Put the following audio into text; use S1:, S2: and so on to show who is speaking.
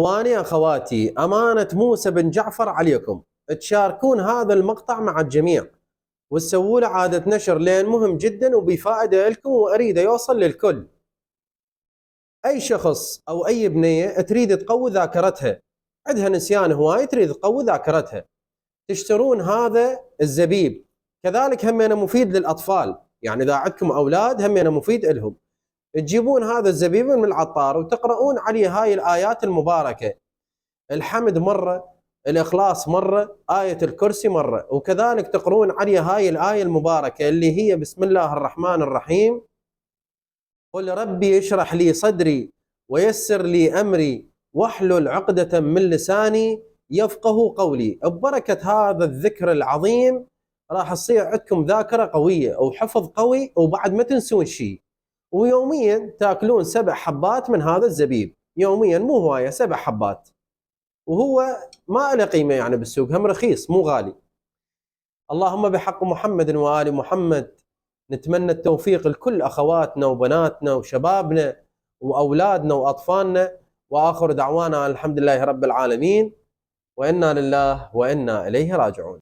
S1: اخواني اخواتي، امانه موسى بن جعفر عليكم تشاركون هذا المقطع مع الجميع وتسووا له اعاده نشر، لان مهم جدا وبفائده لكم واريده يوصل للكل. اي شخص او اي بنيه تريد تقوي ذاكرتها، عندها نسيان هواي تريد تقوي ذاكرتها، تشترون هذا الزبيب. كذلك همينه مفيد للاطفال، يعني اذا عندكم اولاد همينه مفيد لهم. تجيبون هذا الزبيب من العطار وتقرؤون عليه هاي الايات المباركه: الحمد مرة، الإخلاص مرة، آية الكرسي مرة، وكذلك تقرون عليه هاي الآية المباركة اللي هي بسم الله الرحمن الرحيم: قل ربي اشرح لي صدري ويسر لي أمري واحلل عقدة من لساني يفقه قولي. ببركة هذا الذكر العظيم راح تصير عندكم ذاكرة قوية وحفظ قوي، وبعد ما تنسون شيء. ويوميا تاكلون 7 حبات من هذا الزبيب يوميا، مو هواية، 7 حبات، وهو ما له قيمه يعني بالسوق، هم رخيص مو غالي. اللهم بحق محمد وآل محمد نتمنى التوفيق لكل اخواتنا وبناتنا وشبابنا واولادنا واطفالنا، واخر دعوانا الحمد لله رب العالمين، وانا لله وانا اليه راجعون.